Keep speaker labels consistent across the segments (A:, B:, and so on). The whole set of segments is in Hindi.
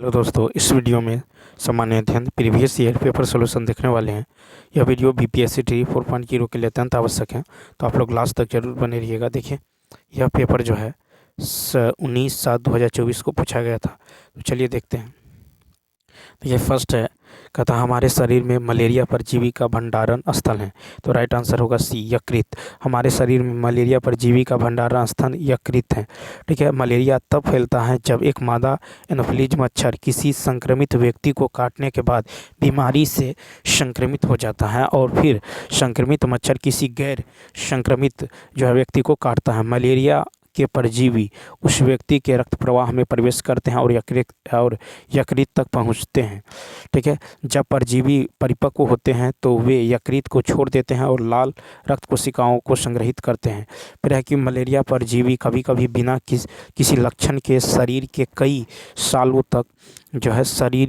A: हेलो दोस्तों, इस वीडियो में सामान्य अध्ययन प्रीवियस ईयर पेपर सोल्यूशन देखने वाले हैं। यह वीडियो बीपीएससी टी 4.0 के लिए अत्यंत आवश्यक है, तो आप लोग लास्ट तक जरूर बने रहिएगा। देखिए, यह पेपर जो है 19/7/2024 को पूछा गया था। तो चलिए देखते हैं। तो ये फर्स्ट है, कहता हमारे शरीर में मलेरिया परजीवी का भंडारण स्थल है। तो राइट आंसर होगा सी, यकृत। हमारे शरीर में मलेरिया परजीवी का भंडारण स्थल यकृत है। ठीक है। मलेरिया तब फैलता है जब एक मादा एनोफिलीज मच्छर किसी संक्रमित व्यक्ति को काटने के बाद बीमारी से संक्रमित हो जाता है और फिर संक्रमित मच्छर किसी गैर संक्रमित जो है व्यक्ति को काटता है। मलेरिया के परजीवी उस व्यक्ति के रक्त प्रवाह में प्रवेश करते हैं और यकृत तक पहुंचते हैं। ठीक है। जब परजीवी परिपक्व होते हैं तो वे यकृत को छोड़ देते हैं और लाल रक्त कोशिकाओं को संग्रहित करते हैं। फिर है कि मलेरिया परजीवी कभी कभी बिना किसी लक्षण के शरीर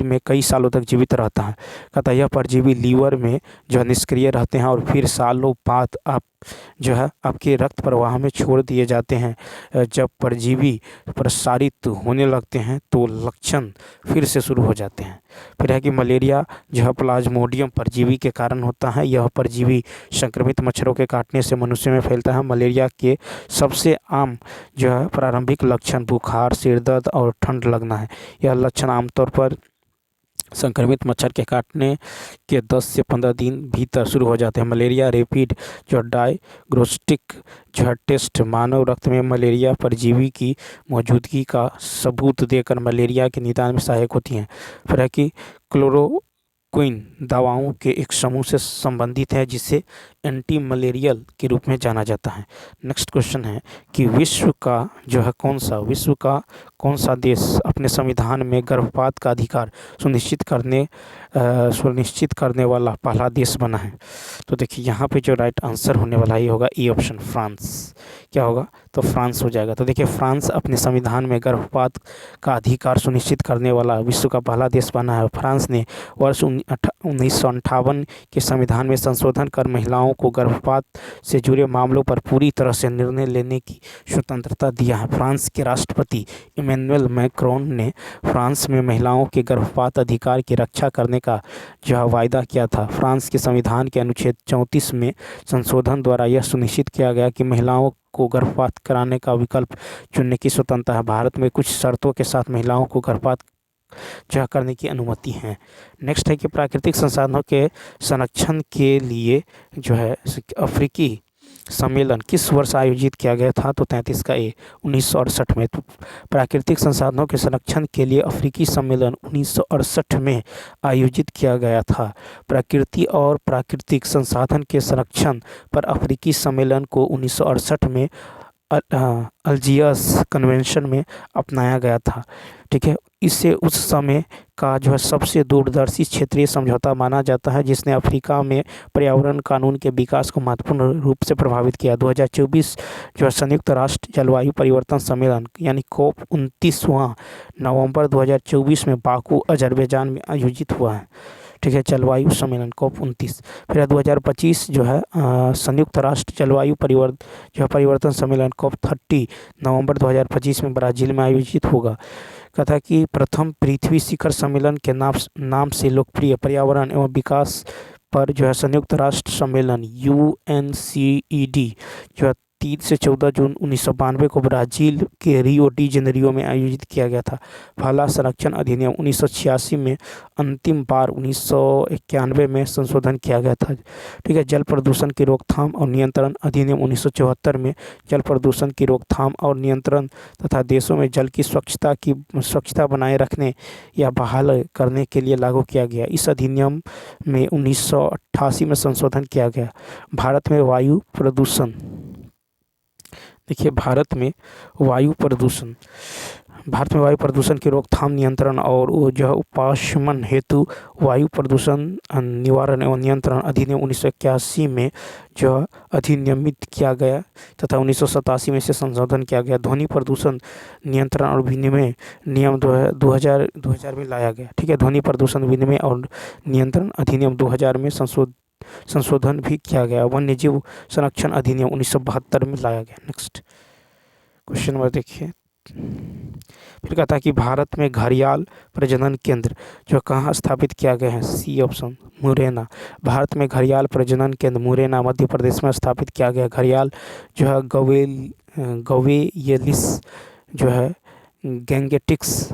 A: में कई सालों तक जीवित रहता है। कहता यह परजीवी लीवर में जो है निष्क्रिय रहते हैं और फिर सालों बाद आपके रक्त प्रवाह में छोड़ दिए जाते हैं। जब परजीवी प्रसारित होने लगते हैं तो लक्षण फिर से शुरू हो जाते हैं। फिर है कि मलेरिया जो है प्लाज्मोडियम परजीवी के कारण होता है। यह परजीवी संक्रमित मच्छरों के काटने से मनुष्य में फैलता है। मलेरिया के सबसे आम जो है प्रारंभिक लक्षण बुखार, सिर दर्द और ठंड लगना है। यह लक्षण आमतौर पर संक्रमित मच्छर के काटने के 10 से 15 दिन भीतर शुरू हो जाते हैं। मलेरिया रैपिड जो डायग्नोस्टिक जो है टेस्ट मानव रक्त में मलेरिया परजीवी की मौजूदगी का सबूत देकर मलेरिया के निदान में सहायक होती हैं। फिर है कि क्लोरोक्विन दवाओं के एक समूह से संबंधित है जिसे एंटी मलेरियल के रूप में जाना जाता है। नेक्स्ट क्वेश्चन है कि विश्व का कौन सा देश अपने संविधान में गर्भपात का अधिकार सुनिश्चित करने वाला पहला देश बना है। तो देखिए, यहाँ पे जो राइट आंसर होने वाला ही होगा ए ऑप्शन, फ्रांस। क्या होगा? तो फ्रांस हो जाएगा। तो देखिए, फ्रांस अपने संविधान में गर्भपात का अधिकार सुनिश्चित करने वाला विश्व का पहला देश बना है। फ्रांस ने वर्ष 1958 के संविधान में संशोधन कर महिलाओं को गर्भपात से जुड़े मामलों पर पूरी तरह से निर्णय लेने की स्वतंत्रता दिया है। फ्रांस के राष्ट्रपति इमैनुअल मैक्रोन ने फ्रांस में महिलाओं के गर्भपात अधिकार की रक्षा करने का जो है वायदा किया था। फ्रांस के संविधान के अनुच्छेद 34 में संशोधन द्वारा यह सुनिश्चित किया गया कि महिलाओं को गर्भपात कराने का विकल्प चुनने की स्वतंत्रता है। भारत में कुछ शर्तों के साथ महिलाओं को गर्भपात जो करने की अनुमति है। नेक्स्ट है कि प्राकृतिक संसाधनों के संरक्षण के लिए जो है अफ्रीकी सम्मेलन किस वर्ष आयोजित किया गया था? तो 33 का ए, 1968 में। तो प्राकृतिक संसाधनों के संरक्षण के लिए अफ्रीकी सम्मेलन 1968 में आयोजित किया गया था। प्रकृति और प्राकृतिक संसाधन के संरक्षण पर अफ्रीकी सम्मेलन को 1968 में अल्जियर्स कन्वेंशन में अपनाया गया था। ठीक है। इसे उस समय का जो है सबसे दूरदर्शी क्षेत्रीय समझौता माना जाता है जिसने अफ्रीका में पर्यावरण कानून के विकास को महत्वपूर्ण रूप से प्रभावित किया। 2024 जो है संयुक्त राष्ट्र जलवायु परिवर्तन सम्मेलन यानी COP 29वां नवंबर 2024 में बाकू अजरबैजान में आयोजित हुआ है। ठीक है। जलवायु सम्मेलन COP 29। फिर 2025 जो है संयुक्त राष्ट्र जलवायु परिवर्तन सम्मेलन COP 30 नवंबर 2025 में ब्राज़ील में आयोजित होगा। कथा कि प्रथम पृथ्वी शिखर सम्मेलन के नाम से लोकप्रिय पर्यावरण एवं विकास पर जो है संयुक्त राष्ट्र सम्मेलन UNCED जो है 3 से 14 जून 1992 को ब्राज़ील के रियो डी जेनेरियो में आयोजित किया गया था। पहला संरक्षण अधिनियम 1986 में, अंतिम बार 1991 में संशोधन किया गया था। ठीक है। जल प्रदूषण की रोकथाम और नियंत्रण अधिनियम 1974 में जल प्रदूषण की रोकथाम और नियंत्रण तथा देशों में जल की स्वच्छता बनाए रखने या बहाल करने के लिए लागू किया गया। इस अधिनियम में 1988 में संशोधन किया गया। भारत में वायु प्रदूषण, देखिए, भारत में वायु प्रदूषण की रोकथाम, नियंत्रण और जो है उपाशमन हेतु वायु प्रदूषण निवारण एवं नियंत्रण अधिनियम 1981 में जो अधिनियमित किया गया तथा 1987 में से संशोधन किया गया। ध्वनि प्रदूषण नियंत्रण और विनिमय नियम 2000 में लाया गया। ठीक है। ध्वनि प्रदूषण विनिमय और नियंत्रण अधिनियम 2000 में संशोधन भी किया गया। वन्यजीव संरक्षण अधिनियम 1972 में लाया गया। नेक्स्ट क्वेश्चन नंबर देखिए फिर कहता है कि भारत में घड़ियाल प्रजनन केंद्र जो कहाँ स्थापित किया गया है, सी ऑप्शन मुरैना। भारत में घड़ियाल प्रजनन केंद्र मुरैना मध्य प्रदेश में स्थापित किया गया। घड़ियाल जो है गवेलियलिस जो है गैंगेटिक्स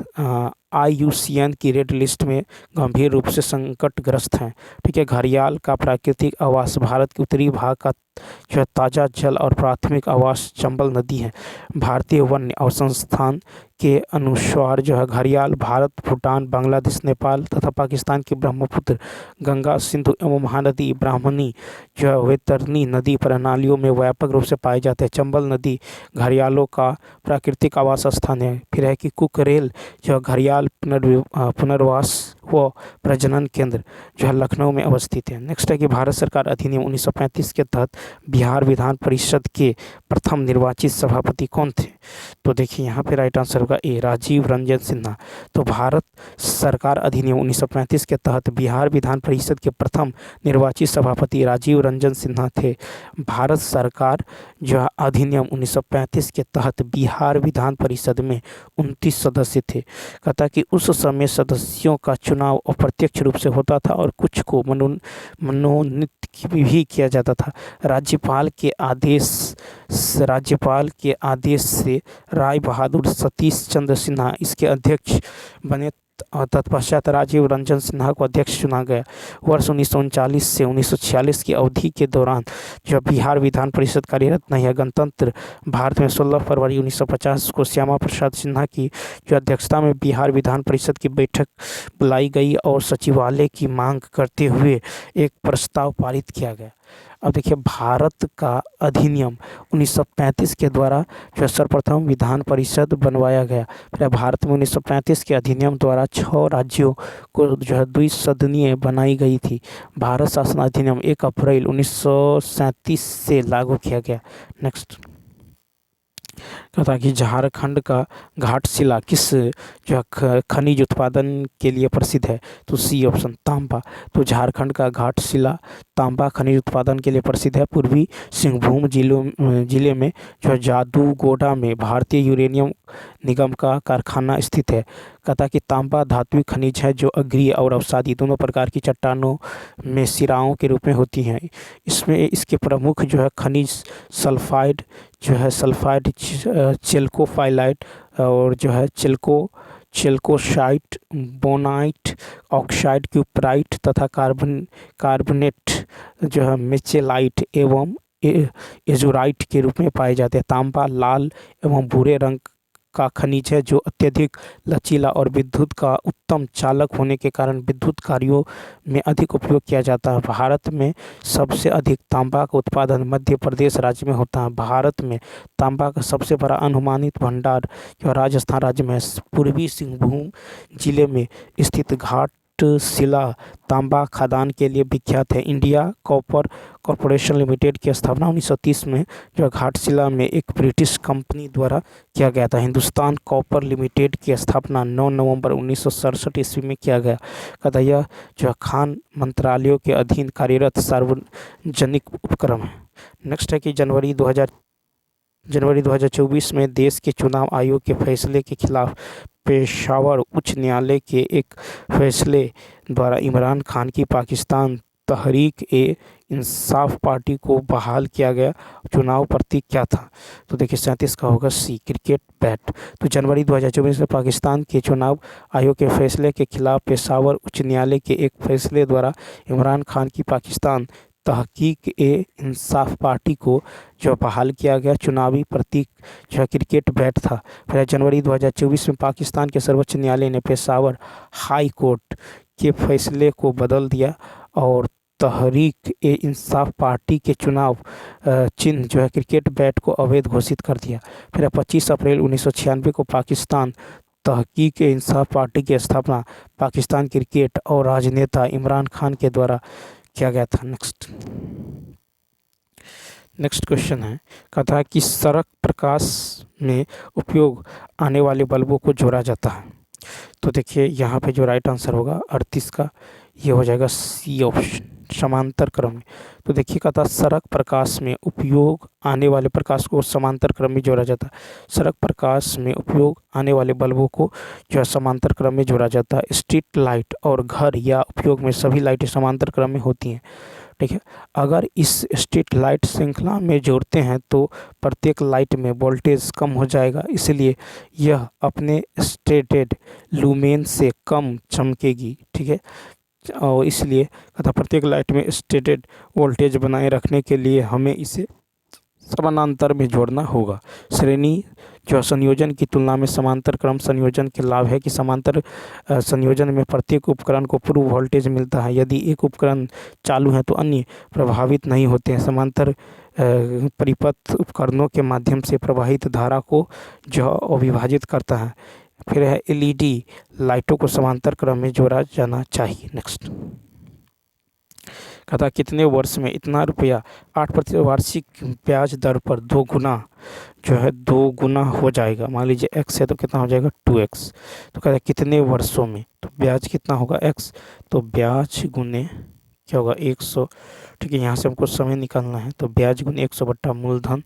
A: IUCN की रेड लिस्ट में गंभीर रूप से संकटग्रस्त हैं। ठीक है, घड़ियाल का प्राकृतिक आवास भारत के उत्तरी भाग का जो है ताज़ा जल और प्राथमिक आवास चंबल नदी है। भारतीय वन्य और संस्थान के अनुसार जो है घड़ियाल भारत, भूटान, बांग्लादेश, नेपाल तथा पाकिस्तान की ब्रह्मपुत्र, गंगा, सिंधु एवं महानदी, ब्राह्मणी जो है वैतरणी नदी प्रणालियों में व्यापक रूप से पाए जाते हैं। चंबल नदी घड़ियालों का प्राकृतिक आवास स्थान है। फिर है कि कुकरेल जो घड़ियाल पुनर्वास व प्रजनन केंद्र जो है लखनऊ में अवस्थित है। नेक्स्ट है कि भारत सरकार अधिनियम 1935 के तहत बिहार विधान परिषद के प्रथम निर्वाचित सभापति कौन थे? तो देखिए यहाँ पे राइट आंसर होगा ए, राजीव रंजन सिन्हा। तो भारत सरकार अधिनियम 1935 के तहत बिहार विधान परिषद के प्रथम निर्वाचित सभापति राजीव रंजन सिन्हा थे। भारत सरकार जो है अधिनियम 1935 के तहत बिहार विधान परिषद में 29 सदस्य थे। कहता कि उस समय सदस्यों का चुनाव अप्रत्यक्ष रूप से होता था और कुछ को मनोनीत भी किया जाता था। राज्यपाल के आदेश से राय बहादुर सतीश चंद्र सिन्हा इसके अध्यक्ष बने और तत्पश्चात राजीव रंजन सिन्हा को अध्यक्ष चुना गया। वर्ष 1939 से 1946 की अवधि के दौरान जब बिहार विधान परिषद कार्यरत नहीं है, गणतंत्र भारत में 16 फरवरी 1950 को श्यामा प्रसाद सिन्हा की जो अध्यक्षता में बिहार विधान परिषद की बैठक बुलाई गई और सचिवालय की मांग करते हुए एक प्रस्ताव पारित किया गया। अब देखिए भारत का अधिनियम 1935 के द्वारा जो सर्वप्रथम विधान परिषद बनवाया गया। फिर भारत में 1935 के अधिनियम द्वारा 6 राज्यों को जो है द्विसदनीय बनाई गई थी। भारत शासन अधिनियम 1 अप्रैल 1937 से लागू किया गया। नेक्स्ट कहता कि झारखंड का घाटशिला किस जो खनिज उत्पादन के लिए प्रसिद्ध है? तो सी ऑप्शन तांबा। तो झारखंड का घाटशिला तांबा खनिज उत्पादन के लिए प्रसिद्ध है। पूर्वी सिंहभूम जिले में जो जादूगोड़ा में भारतीय यूरेनियम निगम का कारखाना स्थित है। कहता कि तांबा धात्विक खनिज है जो अग्रिय और अवसादी दोनों प्रकार की चट्टानों में सिराओं के रूप में होती हैं। इसमें इसके प्रमुख जो है खनिज सल्फाइड चेल्कोफाइलाइट और जो है चेल्कोसाइट, बोनाइट, ऑक्साइड, क्यूपराइट तथा कार्बोनेट जो है मेचेलाइट एवं एजोराइट के रूप में पाए जाते हैं। तांबा लाल एवं भूरे रंग का खनिज है जो अत्यधिक लचीला और विद्युत का उत्तम चालक होने के कारण विद्युत कार्यों में अधिक उपयोग किया जाता है। भारत में सबसे अधिक तांबा का उत्पादन मध्य प्रदेश राज्य में होता है। भारत में तांबा का सबसे बड़ा अनुमानित भंडार जो राजस्थान राज्य में पूर्वी सिंहभूम जिले में स्थित घाटशिला तांबा खदान के लिए विख्यात है। इंडिया कॉपर कॉरपोरेशन लिमिटेड की स्थापना 1930 में जो घाटशिला में एक ब्रिटिश कंपनी द्वारा किया गया था। हिंदुस्तान कॉपर लिमिटेड की स्थापना 9 नवंबर 1967 ईस्वी में किया गया। कहता यह जो खान मंत्रालयों के अधीन कार्यरत सार्वजनिक उपक्रम है। नेक्स्ट है कि जनवरी 2024 में देश के चुनाव आयोग के फैसले के खिलाफ पेशावर उच्च न्यायालय के एक फैसले द्वारा इमरान खान की पाकिस्तान तहरीक-ए-इंसाफ पार्टी को बहाल किया गया। चुनाव प्रतीक क्या था? तो देखिए 37 का होगा सी, क्रिकेट बैट। तो जनवरी 2024 में पाकिस्तान के चुनाव आयोग के फैसले के खिलाफ पेशावर उच्च न्यायालय के एक फैसले द्वारा इमरान खान की पाकिस्तान तहरीक-ए-इंसाफ पार्टी को जो बहाल किया गया। चुनावी प्रतीक जो है क्रिकेट बैट था। फिर जनवरी 2024 में पाकिस्तान के सर्वोच्च न्यायालय ने पेशावर हाई कोर्ट के फैसले को बदल दिया और तहरीक-ए-इंसाफ पार्टी के चुनाव चिन्ह जो है क्रिकेट बैट को अवैध घोषित कर दिया। फिर 25 अप्रैल 1996 को पाकिस्तान तहरीक-ए-इंसाफ पार्टी की स्थापना पाकिस्तान क्रिकेट और राजनेता इमरान खान के द्वारा किया गया था। नेक्स्ट क्वेश्चन है, कहता है कि सड़क प्रकाश में उपयोग आने वाले बल्बों को जोड़ा जाता है। तो देखिए यहाँ पे जो राइट आंसर होगा 38 का ये हो जाएगा सी ऑप्शन। समांतर क्रम में। तो देखिए कहता है सड़क प्रकाश में उपयोग आने वाले प्रकाश को समांतर क्रम में जोड़ा जाता है। सड़क प्रकाश में उपयोग आने वाले बल्बों को जो है समांतर क्रम में जोड़ा जाता है। स्ट्रीट लाइट और घर या उपयोग में सभी लाइटें समांतर क्रम में होती हैं। ठीक है, अगर इस स्ट्रीट लाइट श्रृंखला में जोड़ते हैं तो प्रत्येक लाइट में वोल्टेज कम हो जाएगा, इसलिए यह अपने स्टेटेड लुमेन से कम चमकेगी। ठीक है, और इसलिए तथा प्रत्येक लाइट में स्टेटेड वोल्टेज बनाए रखने के लिए हमें इसे समानांतर में जोड़ना होगा। श्रेणी जो संयोजन की तुलना में समांतर क्रम संयोजन के लाभ है कि समांतर संयोजन में प्रत्येक उपकरण को पूर्व वोल्टेज मिलता है। यदि एक उपकरण चालू है तो अन्य प्रभावित नहीं होते हैं। समांतर परिपथ उपकरणों के माध्यम से प्रवाहित धारा को जो अविभाजित करता है। फिर है एलईडी लाइटों को समांतर क्रम में जोड़ा जाना चाहिए। नेक्स्ट कहता कितने वर्ष में इतना रुपया 8% वार्षिक ब्याज दर पर 2 गुना जो है 2 गुना हो जाएगा। मान लीजिए x है तो कितना हो जाएगा 2x। तो कहता है कितने वर्षों में, तो ब्याज कितना होगा x, तो ब्याज गुने क्या होगा 100। ठीक है, यहाँ से हमको समय निकालना है, तो ब्याज गुने 100 बट्टा मूलधन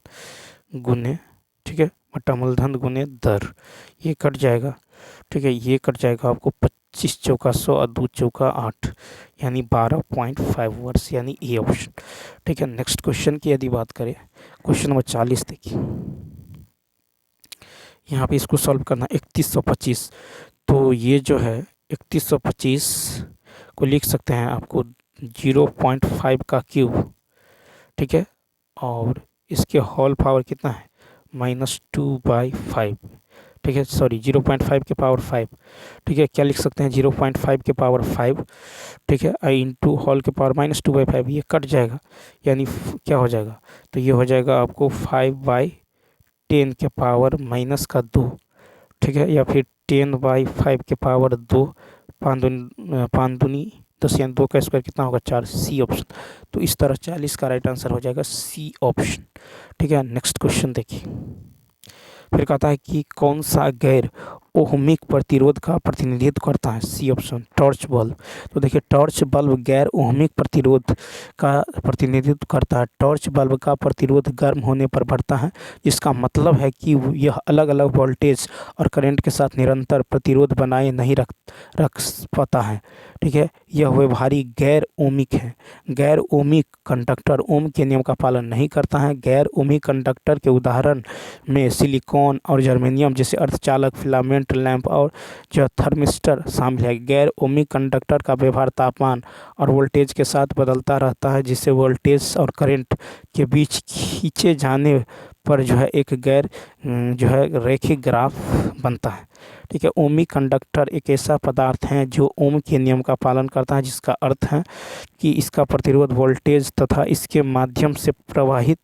A: गुने, ठीक है, बट्टा मूलधन गुने दर, ये कट जाएगा। ठीक है, ये कट जाएगा आपको 25 चौका 100 और 2 चौका 8 यानी 12.5 वर्ष, यानी ए ऑप्शन। ठीक है, नेक्स्ट क्वेश्चन की यदि बात करें, क्वेश्चन नंबर 40 देखिए, यहाँ पे इसको सॉल्व करना 3125। तो ये जो है 3125 को लिख सकते हैं आपको 0.5 का क्यूब। ठीक है, और इसके होल पावर कितना है -2/5। ठीक है, सॉरी 0.5 के पावर 5। ठीक है, क्या लिख सकते हैं 0.5 के पावर 5। ठीक है, इंटू होल के पावर -2/5, ये कट जाएगा, यानी क्या हो जाएगा, तो ये हो जाएगा आपको 5/10 के पावर -2। ठीक है, या फिर 10/5 के पावर 2, 5 दूनी 10 यानी 2 का स्क्वायर कितना होगा 4, सी ऑप्शन। तो इस तरह 40 का राइट आंसर हो जाएगा सी ऑप्शन। ठीक है, नेक्स्ट क्वेश्चन देखिए, फिर कहता है कि कौन सा गैर ओहमिक प्रतिरोध का प्रतिनिधित्व करता है, सी ऑप्शन टॉर्च बल्ब। तो देखिए टॉर्च बल्ब गैर ओहमिक प्रतिरोध का प्रतिनिधित्व करता है। टॉर्च बल्ब का प्रतिरोध गर्म होने पर बढ़ता है, जिसका मतलब है कि यह अलग अलग वोल्टेज और करंट के साथ निरंतर प्रतिरोध बनाए नहीं रख पाता है। ठीक है, यह व्यवहारिक गैर ओमिक है। गैर ओमिक कंडक्टर ओम के नियम का पालन नहीं करता है। गैर ओमिक कंडक्टर के उदाहरण में सिलिकॉन और जर्मेनियम जैसे अर्धचालक, फिलामेंट लैंप और जो थर्मिस्टर शामिल है। गैर ओमिक कंडक्टर का व्यवहार तापमान और वोल्टेज के साथ बदलता रहता है, जिससे वोल्टेज और करंट के बीच खींचे जाने पर जो है एक गैर जो है रैखिक ग्राफ बनता है। ठीक है, ओमिक कंडक्टर एक ऐसा पदार्थ है जो ओम के नियम का पालन करता है, जिसका अर्थ है कि इसका प्रतिरोध वोल्टेज तथा इसके माध्यम से प्रवाहित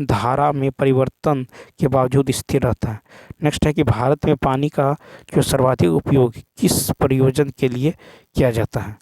A: धारा में परिवर्तन के बावजूद स्थिर रहता है। नेक्स्ट है कि भारत में पानी का जो सर्वाधिक उपयोग किस प्रयोजन के लिए किया जाता है,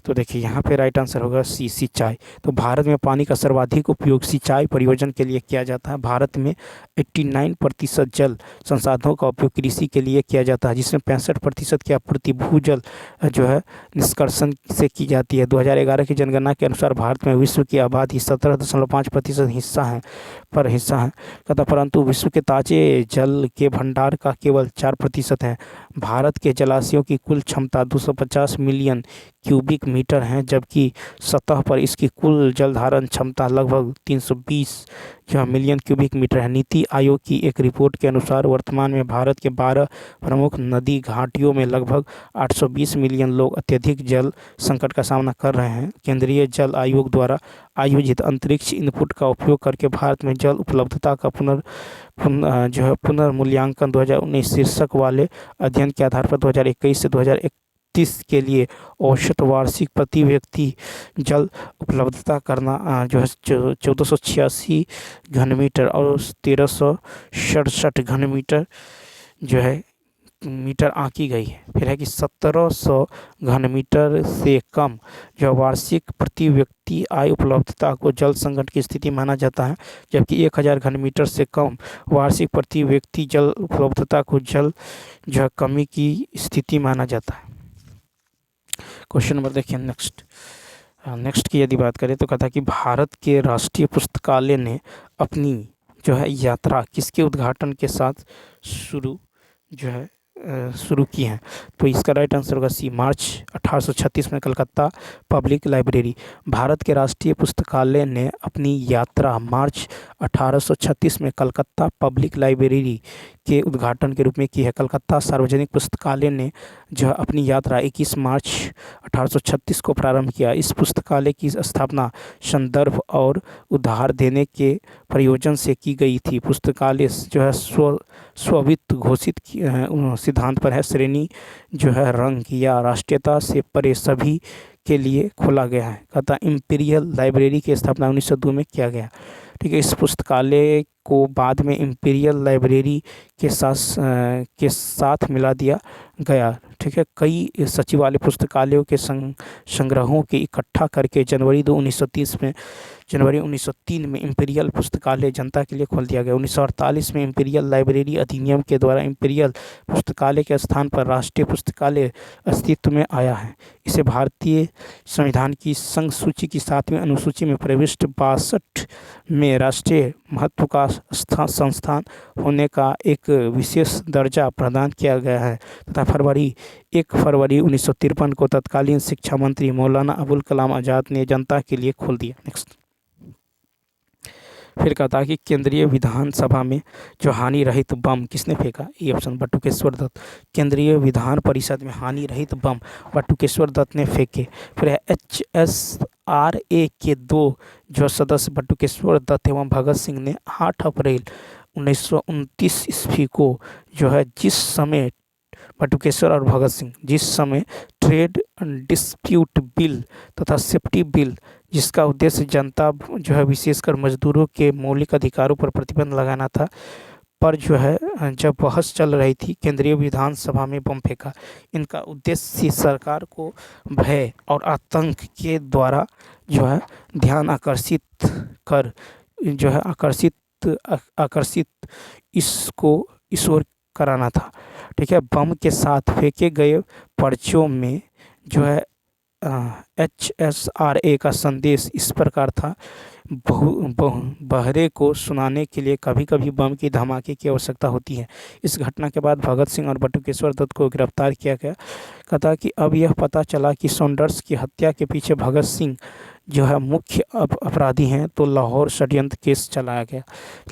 A: तो देखिए यहाँ पे राइट आंसर होगा सी, सिंचाई। तो भारत में पानी का सर्वाधिक उपयोग सिंचाई प्रयोजन के लिए किया जाता है। भारत में 89% जल संसाधनों का उपयोग कृषि के लिए किया जाता है, जिसमें 65% की आपूर्ति भूजल जो है निष्कर्षण से की जाती है। 2011 की जनगणना के अनुसार भारत में विश्व की आबादी 17.5% हिस्सा है तथा परंतु विश्व के ताजे जल के भंडार का केवल 4% है। भारत के जलाशयों की कुल क्षमता 250 मिलियन क्यूबिक मीटर है, जबकि सतह पर इसकी कुल जल धारण क्षमता लगभग 320 मिलियन क्यूबिक मीटर है। नीति आयोग की एक रिपोर्ट के अनुसार वर्तमान में भारत के 12 प्रमुख नदी घाटियों में लगभग 820 मिलियन लोग अत्यधिक जल संकट का सामना कर रहे हैं। केंद्रीय जल आयोग द्वारा आयोजित अंतरिक्ष इनपुट का उपयोग करके भारत में जल उपलब्धता का पुनर्मूल्यांकन 2019 शीर्षक वाले अध्ययन के आधार पर 2021 से 2031 के लिए औसत वार्षिक प्रति व्यक्ति जल उपलब्धता करना जो है 1486 घनमीटर और 1367 घनमीटर जो है मीटर आंकी गई है। फिर है कि 1700 घनमीटर से कम जो वार्षिक प्रति व्यक्ति आय उपलब्धता को जल संकट की स्थिति माना जाता है, जबकि 1000 घनमीटर से कम वार्षिक प्रति व्यक्ति जल उपलब्धता को जल जो है कमी की स्थिति माना जाता है। क्वेश्चन नंबर देखिए नेक्स्ट, नेक्स्ट की यदि बात करें तो कहता कि भारत के राष्ट्रीय पुस्तकालय ने अपनी जो है यात्रा किसके उद्घाटन के साथ शुरू जो है शुरू की हैं। तो इसका राइट आंसर होगा सी, मार्च 1836 में कलकत्ता पब्लिक लाइब्रेरी। भारत के राष्ट्रीय पुस्तकालय ने अपनी यात्रा मार्च 1836 में कलकत्ता पब्लिक लाइब्रेरी के उद्घाटन के रूप में की है। कलकत्ता सार्वजनिक पुस्तकालय ने जो है अपनी यात्रा 21 मार्च 1836 को प्रारंभ किया। इस पुस्तकालय की स्थापना संदर्भ और उधार देने के प्रयोजन से की गई थी। पुस्तकालय जो है स्ववित्त घोषित सिद्धांत पर है। श्रेणी जो है रंग या राष्ट्रीयता से परे सभी के लिए खोला गया है। कहता इंपीरियल लाइब्रेरी की स्थापना 1902 में किया गया। ठीक है, इस पुस्तकालय को बाद में इंपीरियल लाइब्रेरी के साथ मिला दिया गया। ठीक है, कई सचिवालय पुस्तकालयों के संग्रहों के इकट्ठा करके जनवरी 1903 में इंपीरियल पुस्तकालय जनता के लिए खोल दिया गया। 1948 में इंपीरियल लाइब्रेरी अधिनियम के द्वारा इंपीरियल पुस्तकालय के स्थान पर राष्ट्रीय पुस्तकालय अस्तित्व में आया है। इसे भारतीय संविधान की संघ सूची की 7वीं अनुसूची में प्रविष्ट 62 में राष्ट्रीय महत्व का संस्थान होने का एक विशेष दर्जा प्रदान किया गया है तथा 1 फरवरी 1953 को तत्कालीन शिक्षा मंत्री मौलाना अबुल कलाम आज़ाद ने जनता के लिए खोल दिया। नेक्स्ट फिर कहता है कि केंद्रीय विधानसभा में जो हानि रहित बम किसने फेंका। ये ऑप्शन बटुकेश्वर दत्त। केंद्रीय विधान परिषद में हानि रहित बम बटुकेश्वर दत्त ने फेंके। फिर है HSRA के 2 जो सदस्य बटुकेश्वर दत्त एवं भगत सिंह ने 8 अप्रैल 1929 ईस्वी को जो है जिस समय बटुकेश्वर और भगत सिंह जिस समय ट्रेड डिस्प्यूट बिल तथा सेफ्टी बिल जिसका उद्देश्य जनता जो है विशेषकर मजदूरों के मौलिक अधिकारों पर प्रतिबंध लगाना था पर जो है जब बहस चल रही थी केंद्रीय विधानसभा में बम फेंका। इनका उद्देश्य सरकार को भय और आतंक के द्वारा जो है ध्यान आकर्षित कर जो है आकर्षित इसको इस ओर कराना था। ठीक है, बम के साथ फेंके गए पर्चों में जो है HSRA का संदेश इस प्रकार था। बहरे को सुनाने के लिए कभी कभी बम की धमाके की आवश्यकता होती है। इस घटना के बाद भगत सिंह और बटुकेश्वर दत्त को गिरफ्तार किया गया। कहता कि अब यह पता चला कि सॉन्डर्स की हत्या के पीछे भगत सिंह जो है मुख्य अपराधी हैं तो लाहौर षड्यंत्र केस चलाया गया।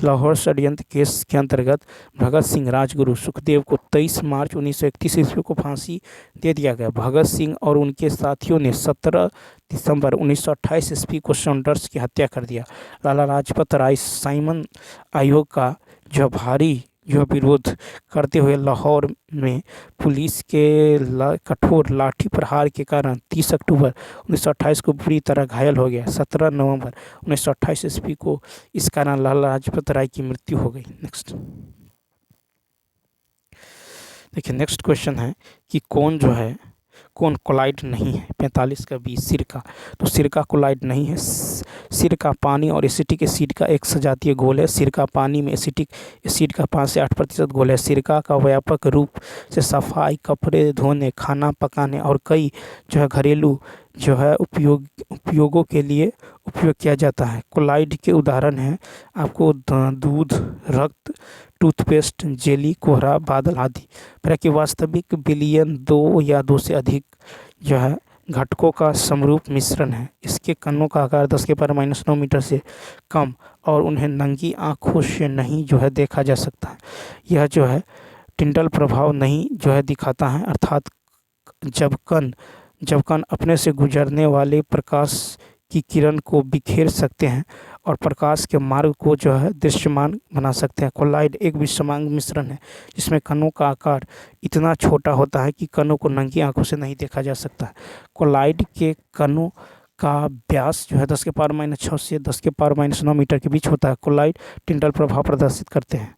A: लाहौर षड्यंत्र केस के अंतर्गत भगत सिंह, राजगुरु सुखदेव को 23 मार्च 1931 ईस्वी को फांसी दे दिया गया। भगत सिंह और उनके साथियों ने 17 दिसंबर 1928 ईस्वी को सॉन्डर्स की हत्या कर दिया। लाला लाजपत राय साइमन आयोग का जो भारी जो विरोध करते हुए लाहौर में पुलिस के कठोर लाठी प्रहार के कारण 30 अक्टूबर 1928 को बुरी तरह घायल हो गया। 17 नवंबर 1928 ईस्वी को इस कारण लाला लाजपत राय की मृत्यु हो गई। नेक्स्ट देखिए, नेक्स्ट क्वेश्चन है कि कौन कोलाइड नहीं है। 45 का बी सिरका। तो सिरका कोलाइड नहीं है। सिरका पानी और एसिटिक एसिड का एक सजातीय घोल है। सिरका पानी में एसिटिक एसिड का 5 से 8% घोल है। सिरका का व्यापक रूप से सफाई, कपड़े धोने, खाना पकाने और कई जो है घरेलू जो है उपयोगों के लिए उपयोग किया जाता है। कोलाइड के उदाहरण हैं आपको दूध, रक्त, टूथपेस्ट, जेली, कोहरा, बादल आदि। फिर कि वास्तविक बिलियन 2 या 2 से अधिक जो है घटकों का समरूप मिश्रण है। इसके कणों का आकार 10⁻⁹ मीटर से कम और उन्हें नंगी आँखों से नहीं जो है देखा जा सकता है। यह जो है टिंडल प्रभाव नहीं जो है दिखाता है, अर्थात जब कण अपने से गुजरने वाले प्रकाश की किरण को बिखेर सकते हैं और प्रकाश के मार्ग को जो है दृश्यमान बना सकते हैं। कोलाइड एक विषमांग मिश्रण है जिसमें कणों का आकार इतना छोटा होता है कि कणों को नंगी आंखों से नहीं देखा जा सकता है। कोलाइड के कणों का व्यास जो है 10⁻⁶ से 10⁻⁹ मीटर के बीच होता है। कोलाइड टिंडल प्रभाव प्रदर्शित करते हैं।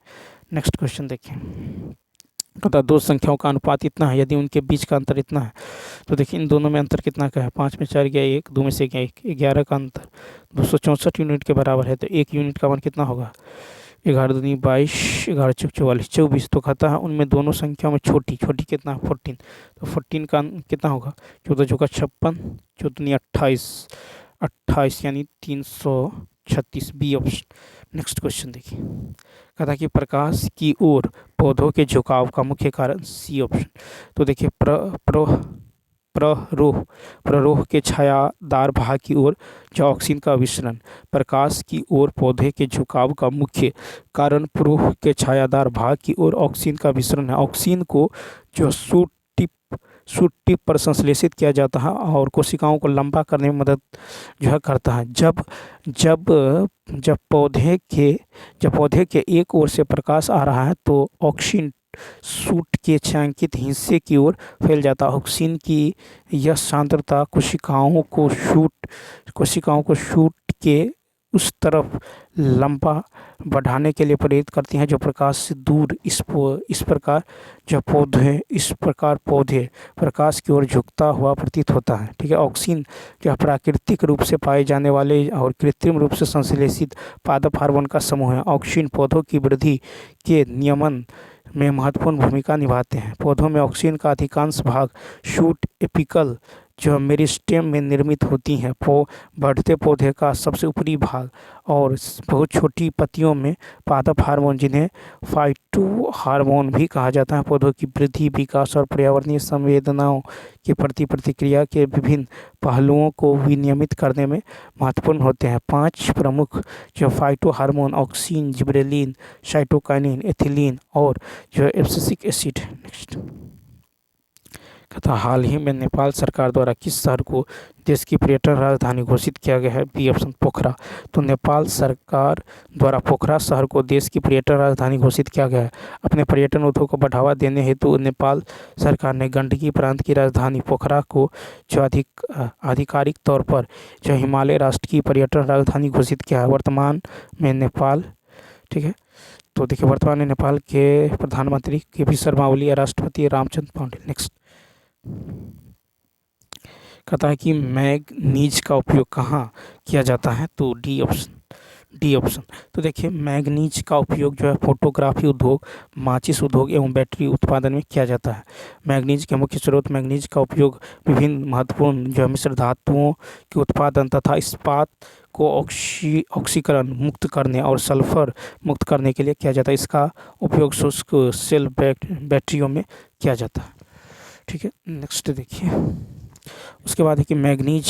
A: नेक्स्ट क्वेश्चन देखिए, अतः 2 संख्याओं का अनुपात इतना है यदि उनके बीच का अंतर इतना है। तो देखिए इन दोनों में अंतर कितना का है। 5 में 4 गया 1, 2 में से गया 1, 11 का अंतर 264 यूनिट के बराबर है। तो 1 यूनिट का मान कितना होगा 11 दूनी 22, 11 चौक 44, 24 तो कहता है उनमें दोनों संख्याओं में छोटी छोटी कितना है 14, तो 14 का कितना होगा 14 चौका 56, 14 दूनी 28, 28 यानी 336, बी ऑप्शन। नेक्स्ट क्वेश्चन देखिए, कहता है कि प्रकाश की ओर पौधों के झुकाव का मुख्य कारण, सी ऑप्शन। तो देखिए प्ररोह प्ररोह के छायादार भाग की ओर जो ऑक्सीजन का विसरण, प्रकाश की ओर पौधे के झुकाव का मुख्य कारण प्रोह के छायादार भाग की ओर ऑक्सीजन का विसरण है। ऑक्सीजन को जो सूट टिप पर संश्लेषित किया जाता है और कोशिकाओं को लंबा करने में मदद जो है करता है। जब जब जब पौधे के एक ओर से प्रकाश आ रहा है तो ऑक्सीजन सूट के छायांकित हिस्से की ओर फैल जाता है। ऑक्सीजन की यह सांद्रता कोशिकाओं को शूट के उस तरफ लंबा बढ़ाने के लिए प्रेरित करती हैं जो प्रकाश से दूर। इस प्रकार पौधे प्रकाश की ओर झुकता हुआ प्रतीत होता है। ठीक है, ऑक्सीजन जो प्राकृतिक रूप से पाए जाने वाले और कृत्रिम रूप से संश्लेषित पादप हार्मोन का समूह है। ऑक्सीजन पौधों की वृद्धि के नियमन में महत्वपूर्ण भूमिका निभाते हैं। पौधों में ऑक्सीजन का अधिकांश भाग शूट एपिकल जो मेरिस्टेम में निर्मित होती हैं। बढ़ते पौधे का सबसे ऊपरी भाग और बहुत छोटी पत्तियों में पादप हार्मोन, जिन्हें फाइटो हार्मोन भी कहा जाता है, पौधों की वृद्धि, विकास और पर्यावरणीय संवेदनाओं के प्रति प्रतिक्रिया के विभिन्न पहलुओं को विनियमित करने में महत्वपूर्ण होते हैं। 5 प्रमुख जो phyto hormone oxygen, gibberellin, cytokinin, ethylene और जो एब्सिसिक एसिड। नेक्स्ट कहता हाल ही में नेपाल सरकार द्वारा किस शहर को देश की पर्यटन राजधानी घोषित किया गया है, बी ऑप्शन पोखरा। तो नेपाल सरकार द्वारा पोखरा शहर को देश की पर्यटन राजधानी घोषित किया गया है। अपने पर्यटन उद्योग को बढ़ावा देने हेतु नेपाल सरकार ने गंडकी प्रांत की राजधानी पोखरा को जो आधिकारिक तौर पर जो हिमालय राष्ट्र की पर्यटन राजधानी घोषित किया है। वर्तमान में नेपाल, ठीक है, तो देखिए वर्तमान में नेपाल के प्रधानमंत्री के.पी. शर्मा ओली या राष्ट्रपति रामचंद्र पौडेल। नेक्स्ट कहता है कि मैग्नीज का उपयोग कहाँ किया जाता है, तो डी ऑप्शन। तो देखिए मैग्नीज का उपयोग जो है फोटोग्राफी उद्योग, माचिस उद्योग एवं बैटरी उत्पादन में किया जाता है। मैग्नीज के मुख्य स्रोत मैग्नीज का उपयोग विभिन्न महत्वपूर्ण जो मिश्र धातुओं के उत्पादन तथा इस्पात को ऑक्सीकरण मुक्त करने और सल्फर मुक्त करने के लिए किया जाता है। इसका उपयोग शुष्क सेल बैटरियों में किया जाता है। ठीक है, नेक्स्ट देखिए, उसके बाद है कि मैग्नीज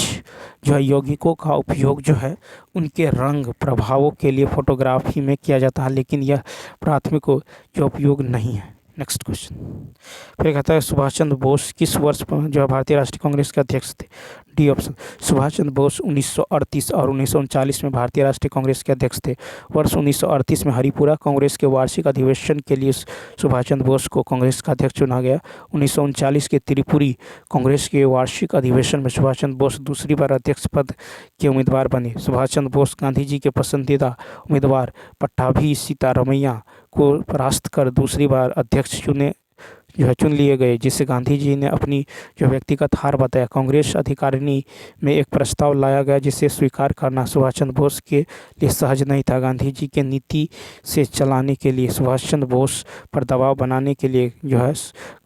A: जो है यौगिकों का उपयोग जो है उनके रंग प्रभावों के लिए फोटोग्राफी में किया जाता है, लेकिन यह प्राथमिक जो उपयोग नहीं है। नेक्स्ट क्वेश्चन फिर कहता है सुभाष चंद्र बोस किस वर्ष जो है भारतीय राष्ट्रीय कांग्रेस के अध्यक्ष थे, डी ऑप्शन। सुभाष चंद्र बोस 1938 और 1939 में भारतीय राष्ट्रीय कांग्रेस के अध्यक्ष थे। वर्ष 1938 में हरिपुरा कांग्रेस के वार्षिक अधिवेशन के लिए सुभाष चंद्र बोस को कांग्रेस का अध्यक्ष चुना गया। 1939 के त्रिपुरी कांग्रेस के वार्षिक अधिवेशन में सुभाष चंद्र बोस दूसरी बार अध्यक्ष पद के उम्मीदवार बने। सुभाष चंद्र बोस गांधी जी के पसंदीदा उम्मीदवार पट्टाभी सीतारमैया को परास्त कर दूसरी बार अध्यक्ष चुन लिए गए, जिसे गांधी जी ने अपनी जो व्यक्तिगत हार बताया। कांग्रेस अधिकारिणी में एक प्रस्ताव लाया गया जिसे स्वीकार करना सुभाष चंद्र बोस के लिए सहज नहीं था। गांधी जी के नीति से चलाने के लिए सुभाष चंद्र बोस पर दबाव बनाने के लिए जो है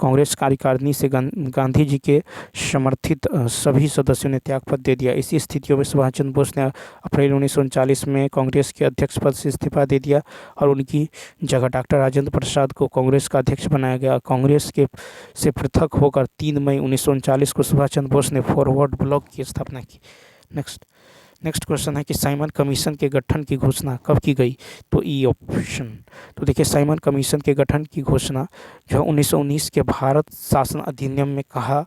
A: कांग्रेस कार्यकारिणी से गांधी जी के समर्थित सभी सदस्यों ने त्यागपत्र दे दिया। इसी स्थितियों में सुभाष चंद्र बोस ने अप्रैल 1939 में कांग्रेस के अध्यक्ष पद से इस्तीफा दे दिया और उनकी जगह डॉक्टर राजेंद्र प्रसाद को कांग्रेस का अध्यक्ष बनाया गया। कांग्रेस से पृथक होकर 3 मई 1939 को सुभाष चंद्र बोस ने फॉरवर्ड ब्लॉक की स्थापना की। नेक्स्ट क्वेश्चन है कि साइमन कमीशन के गठन की घोषणा कब की गई, तो ई ऑप्शन। तो देखिए साइमन कमीशन के गठन की घोषणा जो 1919 के भारत शासन अधिनियम में कहा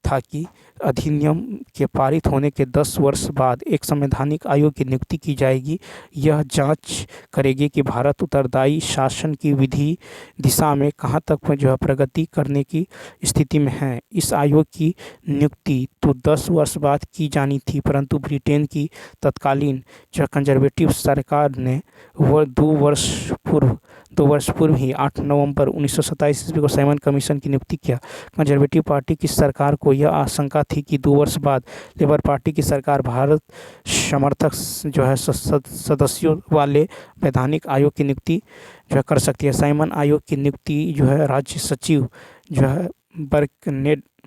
A: था कि अधिनियम के पारित होने के 10 वर्ष बाद एक संवैधानिक आयोग की नियुक्ति की जाएगी। यह जांच करेगी कि भारत उत्तरदायी शासन की विधि दिशा में कहां तक जो है प्रगति करने की स्थिति में है। इस आयोग की नियुक्ति तो 10 वर्ष बाद की जानी थी, परंतु ब्रिटेन की तत्कालीन जो कंजर्वेटिव सरकार ने वह 2 वर्ष पूर्व वर्ष पूर्व ही 8 नवंबर 1927 ईस्वी को साइमन कमीशन की नियुक्ति किया। कंजर्वेटिव पार्टी की सरकार को यह आशंका थी कि 2 वर्ष बाद लेबर पार्टी की सरकार भारत समर्थक जो है सदस्यों वाले वैधानिक आयोग की नियुक्ति जो है कर सकती है। साइमन आयोग की नियुक्ति जो है राज्य सचिव जो है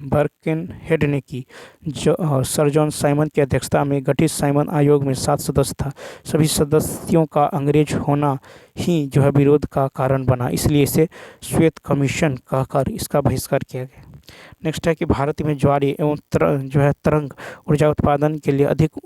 A: बर्केनहेड ने की, जो और सर जॉन साइमन की अध्यक्षता में गठित साइमन आयोग में 7 सदस्य था। सभी सदस्यों का अंग्रेज होना ही जो है विरोध का कारण बना, इसलिए इसे श्वेत कमीशन कहकर इसका बहिष्कार किया गया। नेक्स्ट है कि भारत में ज्वारीय एवं तरंग ऊर्जा उत्पादन के लिए अधिक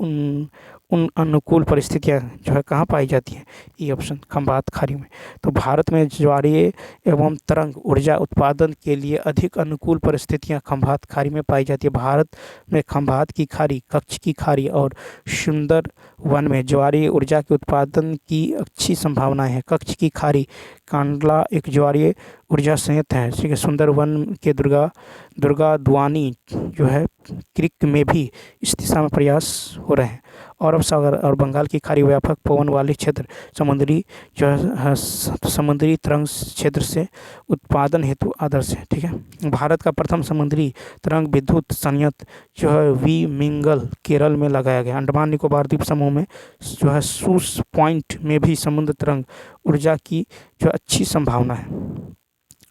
A: उन अनुकूल परिस्थितियां जो है कहाँ पाई जाती हैं। ये ऑप्शन खंभात खाड़ी में। तो भारत में ज्वारीय एवं तरंग ऊर्जा उत्पादन के लिए अधिक अनुकूल परिस्थितियां खंभात खाड़ी में पाई जाती है। भारत में खंभात की खाड़ी, कच्छ की खाड़ी और सुंदर वन में ज्वारीय ऊर्जा के उत्पादन की अच्छी संभावनाएं हैं। कच्छ की खाड़ी कांडला एक ज्वारीय ऊर्जा संयंत्र है। ठीक है। सुंदर वन के दुर्गा दुआनी जो है क्रिक में भी इस दिशा में प्रयास हो रहे हैं। अरब सागर और बंगाल की खाड़ी व्यापक पवन वाले क्षेत्र समुद्री जो है समुद्री तरंग क्षेत्र से उत्पादन हेतु आदर्श है। ठीक है। भारत का प्रथम समुद्री तरंग विद्युत संयंत्र जो है वी मिंगल केरल में लगाया गया। अंडमान निकोबार द्वीप समूह में जो है सूस पॉइंट में भी समुद्र तरंग ऊर्जा की जो अच्छी संभावना है।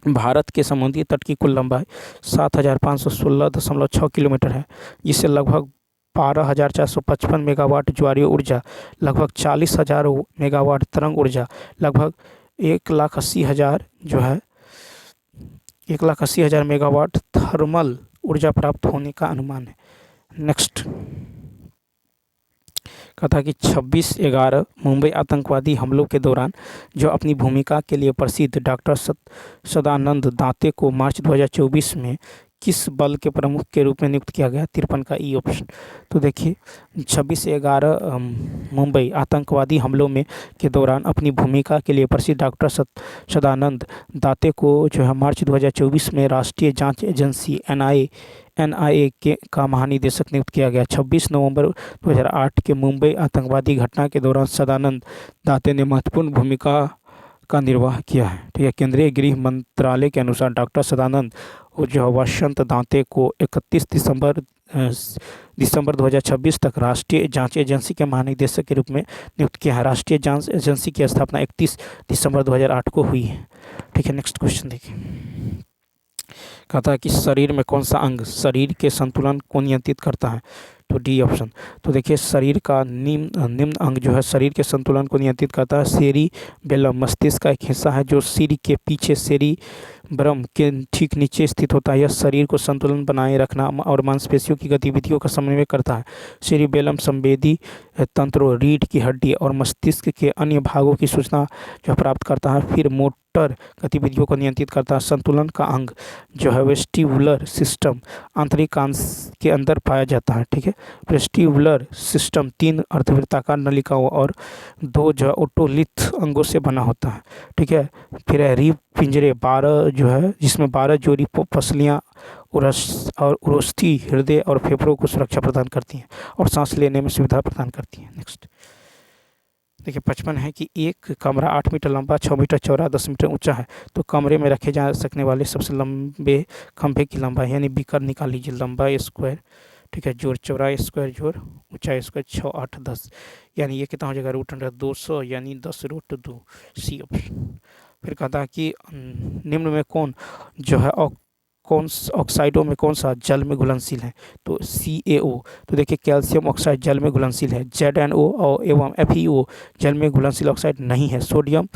A: भारत के समुद्री तट की कुल लंबाई 7,516.6 किलोमीटर है, जिससे लगभग 12,455 मेगावाट ज्वारीय ऊर्जा, लगभग 40,000 मेगावाट तरंग ऊर्जा, लगभग 1,80,000 जो है 1,80,000 मेगावाट थर्मल ऊर्जा प्राप्त होने का अनुमान है। नेक्स्ट कथा कि 26/11 मुंबई आतंकवादी हमलों के दौरान जो अपनी भूमिका के लिए प्रसिद्ध डॉक्टर सदानंद दाते को मार्च 2024 में किस बल के प्रमुख के रूप में नियुक्त किया गया। 53 का ई ऑप्शन। तो देखिए 26/11 मुंबई आतंकवादी हमलों में के दौरान अपनी भूमिका के लिए प्रसिद्ध डॉक्टर सदानंद दाते को जो है मार्च 2024 में राष्ट्रीय जांच एजेंसी एनआईए का महानिदेशक नियुक्त किया गया। 26 नवंबर 2008 के मुंबई आतंकवादी घटना के दौरान सदानंद दाते ने महत्वपूर्ण भूमिका का निर्वाह किया है। ठीक है। केंद्रीय गृह मंत्रालय के अनुसार डॉक्टर सदानंद जो वसंत दाते को 31 दिसंबर 2026 तक राष्ट्रीय जांच एजेंसी के महानिदेशक के रूप में नियुक्त किया है। राष्ट्रीय जांच एजेंसी की स्थापना 31 दिसंबर 2008 को हुई है। ठीक है। नेक्स्ट क्वेश्चन देखिए। कहता है कि शरीर में कौन सा अंग शरीर के संतुलन को नियंत्रित करता है। तो डी ऑप्शन। तो देखिए शरीर का निम्न अंग जो है शरीर के संतुलन को नियंत्रित करता है। सेरिबेलम मस्तिष्क का एक हिस्सा है जो सिर के पीछे सेरिब्रम के ठीक नीचे स्थित होता है। यह शरीर को संतुलन बनाए रखना और मांसपेशियों की गतिविधियों का समन्वय करता है। सेरिबेलम संवेदी तंत्रों, रीढ़ की हड्डी और मस्तिष्क के अन्य भागों की सूचना जो प्राप्त करता है। फिर मोटर गतिविधियों को नियंत्रित करता है। संतुलन का अंग जो है वेस्टिबुलर सिस्टम आंतरिक कान के अंदर पाया जाता है। ठीक है। वेस्टिबुलर सिस्टम 3 अर्धवृत्ताकार नलिकाओं और 2 जो ओटोलिथ अंगों से बना होता है। ठीक है। फिर है रिब पिंजरे 12 जो है जिसमें 12 जोड़ी पसलियाँ और उरोस्थी हृदय और फेफड़ों को सुरक्षा प्रदान करती हैं और सांस लेने में सुविधा प्रदान करती हैं। नेक्स्ट देखिए 55 है कि एक कमरा 8 मीटर लंबा, 6 मीटर चौड़ा, 10 मीटर ऊंचा है। तो कमरे में रखे जा सकने वाले सबसे लंबे खंभे की लंबाई यानी बीकर निकाल लीजिए। लंबाई स्क्वायर, ठीक है, जोड़ चौड़ाई स्क्वायर जोड़ ऊंचाई स्क्वायर 6, 8, 10 यानी ये कितना हो जाएगा √200 यानी 10√2 सी ऑप्शन। फिर कहता है कि निम्न में कौन जो है कौन ऑक्साइडों में कौन सा जल में घुलनशील है। तो CaO। तो देखिए कैल्शियम ऑक्साइड जल में घुलनशील है। ZnO एवं FeO जल में घुलनशील ऑक्साइड नहीं है। सोडियम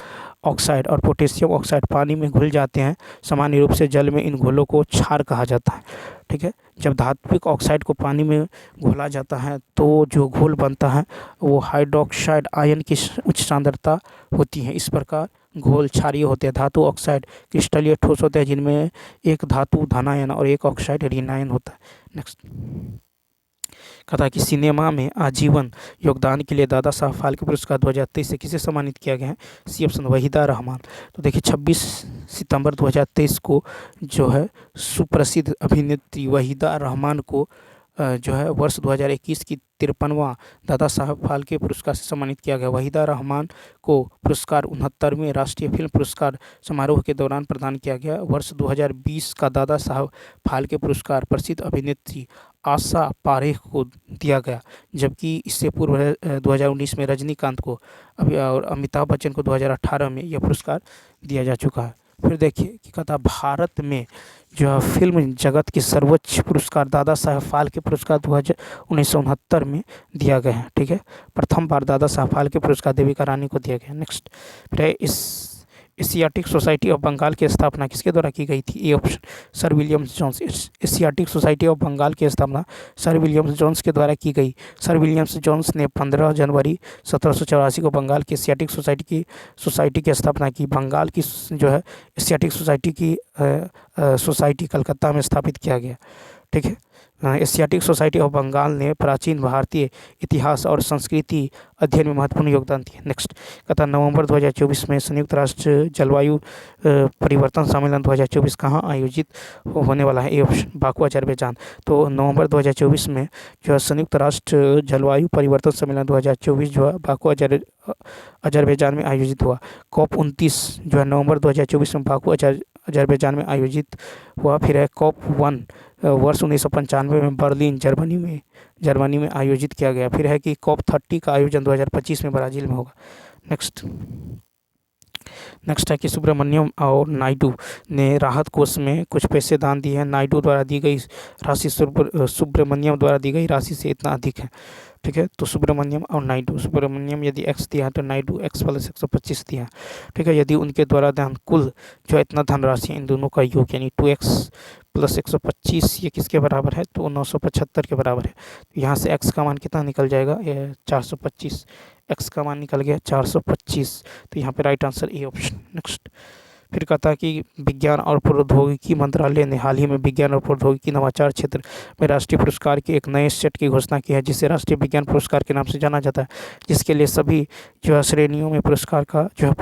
A: ऑक्साइड और पोटेशियम ऑक्साइड पानी में घुल जाते हैं। सामान्य रूप से जल में इन घोलों को क्षार कहा जाता है। ठीक है। जब धात्विक ऑक्साइड को पानी में घोला जाता है तो जो घोल बनता है वो हाइड्रोक्साइड आयन की उच्च सांद्रता होती है। इस प्रकार घोल क्षारीय होते हैं। धातु ऑक्साइड क्रिस्टलीय ठोस होते हैं जिनमें एक धातु धनायन और एक ऑक्साइड ऋणायन होता है। नेक्स्ट कहता है कि सिनेमा में आजीवन योगदान के लिए दादा साहब फाल्के पुरस्कार 2023 से किसे सम्मानित किया गया है। C option Waheeda Rehman. तो देखिए 26 सितंबर 2023 को जो है सुप्रसिद्ध अभिनेत्री वहीदा रहमान को जो है वर्ष 2021 की 53वां दादा साहब फाल्के पुरस्कार से सम्मानित किया गया। वहीदा रहमान को पुरस्कार 69वें राष्ट्रीय फिल्म पुरस्कार समारोह के दौरान प्रदान किया गया। वर्ष 2020 का दादा साहब फाल्के पुरस्कार प्रसिद्ध अभिनेत्री आशा पारेख को दिया गया, जबकि इससे पूर्व 2019 में रजनीकांत को और अमिताभ बच्चन को 2018 में यह पुरस्कार दिया जा चुका है। फिर देखिए कि कहता है भारत में जो है फिल्म जगत की सर्वोच्च पुरस्कार दादा साहब फाल्के पुरस्कार 1969 में दिया गया है। ठीक है, प्रथम बार दादा साहब फाल्के पुरस्कार देविका रानी को दिया गया। नेक्स्ट फिर है इस एशियाटिक सोसाइटी ऑफ बंगाल की स्थापना किसके द्वारा की गई थी? A option sir Williams Jones. Asiatic society of Bengal की स्थापना सर विलियम्स जोन्स के द्वारा की गई। सर विलियम्स जोन्स ने 15 जनवरी 1784 को बंगाल की एशियाटिक सोसाइटी की स्थापना की। बंगाल की जो है एशियाटिक सोसाइटी की सोसाइटी कलकत्ता में स्थापित किया गया। ठीक है, एशियाटिक सोसाइटी ऑफ बंगाल ने प्राचीन भारतीय इतिहास और संस्कृति अध्ययन में महत्वपूर्ण योगदान दिया। नेक्स्ट कहता नवंबर 2024 में संयुक्त राष्ट्र जलवायु परिवर्तन सम्मेलन 2024 कहाँ आयोजित होने वाला है? A option Baku Azerbaijan. तो नवंबर 2024 में जो है संयुक्त राष्ट्र जलवायु परिवर्तन सम्मेलन 2024 जो है बाकू अजरबैजान में आयोजित हुआ। COP29 जो है नवंबर 2024 में बाकू अजरबैजान में आयोजित हुआ। फिर है COP1 वर्ष 1995 में बर्लिन जर्मनी में आयोजित किया गया। फिर है कि COP30 का आयोजन 2025 में ब्राज़ील में होगा। नेक्स्ट है कि सुब्रमण्यम और नायडू ने राहत कोष में कुछ पैसे दान दिए हैं। नायडू द्वारा दी गई राशि सुब्रमण्यम द्वारा दी गई राशि से इतना अधिक है। ठीक है, तो सुब्रमण्यम और नायडू, सुब्रमण्यम यदि x दिया है तो नायडू x + 125 दिया है। ठीक है, यदि उनके द्वारा दान कुल जो इतना धनराशि इन दोनों का योग यानी 2x + 125 ये किसके बराबर है? तो 975 के बराबर है। तो यहाँ से x का मान कितना निकल जाएगा? 425। x का मान निकल गया 425, तो यहाँ पे right answer A option. Next फिर कहता है कि विज्ञान और प्रौद्योगिकी मंत्रालय ने हाल ही में विज्ञान और प्रौद्योगिकी नवाचार क्षेत्र में राष्ट्रीय पुरस्कार के एक नए सेट की घोषणा की है, जिसे राष्ट्रीय विज्ञान पुरस्कार के नाम से जाना जाता है, जिसके लिए सभी जो है श्रेणियों में पुरस्कार का जो है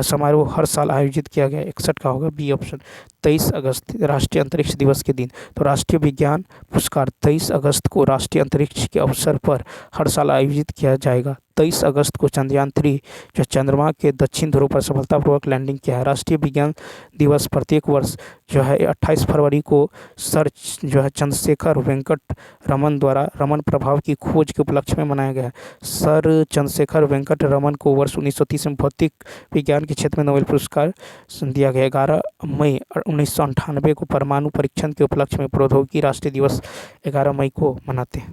A: समारोह हर साल आयोजित किया गया। 61 का होगा बी ऑप्शन। 23 अगस्त राष्ट्रीय अंतरिक्ष दिवस के दिन। तो राष्ट्रीय विज्ञान पुरस्कार 23 अगस्त को राष्ट्रीय अंतरिक्ष के अवसर पर हर साल आयोजित किया जाएगा। 23 अगस्त को चंद्रयान 3 जो चंद्रमा के दक्षिण ध्रुव पर सफलतापूर्वक लैंडिंग किया है। राष्ट्रीय विज्ञान दिवस प्रत्येक वर्ष जो है 28 फरवरी को सर जो है चंद्रशेखर वेंकट रमन द्वारा रमन प्रभाव की खोज के उपलक्ष्य में मनाया गया है। सर चंद्रशेखर वेंकट रमन को वर्ष 1930 में भौतिक विज्ञान के क्षेत्र में नोबेल पुरस्कार दिया गया। 11 मई 1998 को परमाणु परीक्षण के उपलक्ष्य में प्रौद्योगिकी राष्ट्रीय दिवस 11 मई को मनाते हैं।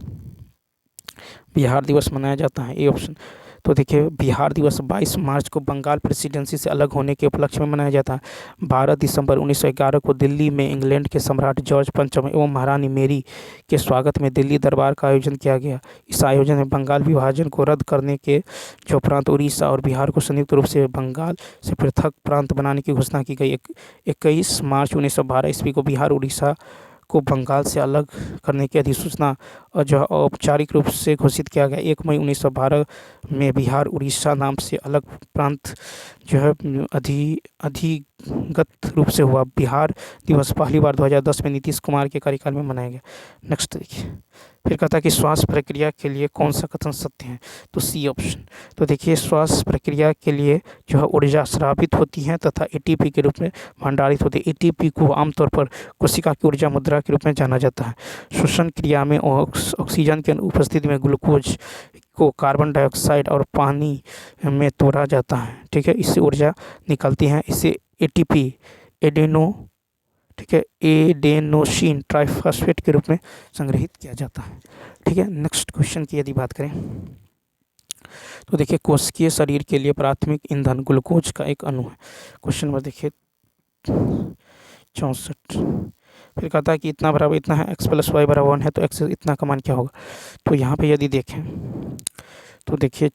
A: बिहार दिवस मनाया जाता है। A option. तो देखिए बिहार दिवस 22 मार्च को बंगाल प्रेसिडेंसी से अलग होने के उपलक्ष्य में मनाया जाता है। 12 दिसंबर 1911 को दिल्ली में इंग्लैंड के सम्राट जॉर्ज पंचम एवं महारानी मेरी के स्वागत में दिल्ली दरबार का आयोजन किया गया। इस आयोजन में बंगाल विभाजन को रद्द करने के जो उपरांत उड़ीसा और बिहार को संयुक्त रूप से बंगाल से पृथक प्रांत बनाने की घोषणा की गई। 21 मार्च 1912 ईस्वी को बिहार उड़ीसा को बंगाल से अलग करने की अधिसूचना और जो औपचारिक रूप से घोषित किया गया। 1 मई 1912 में बिहार उड़ीसा नाम से अलग प्रांत जो है अधिगत रूप से हुआ। बिहार दिवस पहली बार 2010 में नीतीश कुमार के कार्यकाल में मनाया गया। नेक्स्ट देखिए फिर कहता है कि श्वास प्रक्रिया के लिए कौन सा कथन सत्य है? तो सी ऑप्शन। तो देखिए श्वास प्रक्रिया के लिए जो है ऊर्जा स्रावित होती है तथा एटीपी के रूप में भंडारित होती है। एटीपी को आमतौर पर कोशिका की ऊर्जा मुद्रा के रूप में जाना जाता है। श्वसन क्रिया में ऑक्सीजन की उपस्थिति में ग्लूकोज को कार्बन डाइऑक्साइड और पानी में तोड़ा जाता है। ठीक है, इससे ऊर्जा निकलती है। इसे एटीपी एडेनोसिन ट्राइफॉस्फेट के रूप में संग्रहित किया जाता है। ठीक है, नेक्स्ट क्वेश्चन की यदि बात करें तो देखिए कोशिकीय शरीर के लिए प्राथमिक ईंधन ग्लूकोज का एक अणु है। क्वेश्चन नंबर देखिए 64। फिर कहता है कि इतना बराबर इतना है, x + y = 1 है, तो x इतना का मान क्या होगा? तो यहाँ पे यदि देखें तो देखिए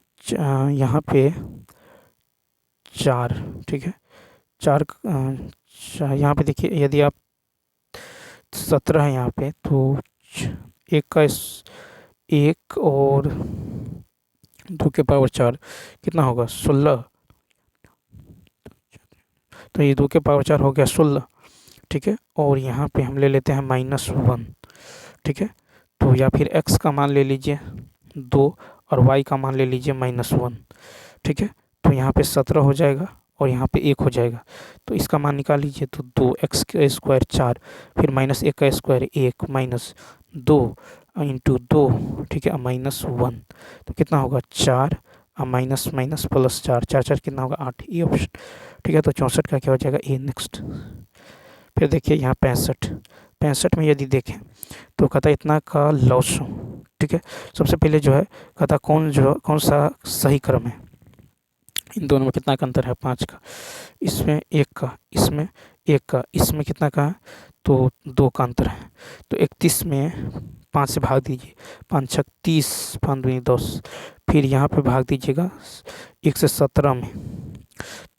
A: यहाँ पे 4। ठीक है, 4 यहाँ पे देखिए यदि आप 17 है यहाँ पे तो 1 और 2 के पावर 4 कितना होगा? 16। तो ये 2 के पावर 4 हो गया 16। ठीक है, और यहाँ पे हम ले लेते हैं -1। ठीक है, तो या फिर x का मान ले लीजिए 2 और y का मान ले लीजिए -1। ठीक है, तो यहाँ पे 17 हो जाएगा और यहाँ पे 1 हो जाएगा। तो इसका मान निकाल लीजिए, तो 2x का स्क्वायर 4, फिर -1 का स्क्वायर 1, -2 इंटू 2, ठीक है, -1। तो कितना होगा 4 माइनस माइनस प्लस 4, 4 4 कितना होगा 8, ये ऑप्शन। ठीक है, तो 64 का क्या हो जाएगा ए। नेक्स्ट फिर देखिए यहाँ 65 में यदि देखें तो कहता है इतना का लॉस हो। ठीक है, सबसे पहले जो है कहता कौन सा सही क्रम है, इन दोनों में कितना का अंतर है, 5 का, इसमें 1 का, इसमें 1 का, इसमें कितना का है, तो 2 का अंतर है। तो 31 में 5 से भाग दीजिए, 5 छक 30, 5 दूनी 10, फिर यहाँ पे भाग दीजिएगा 1 से 17 में,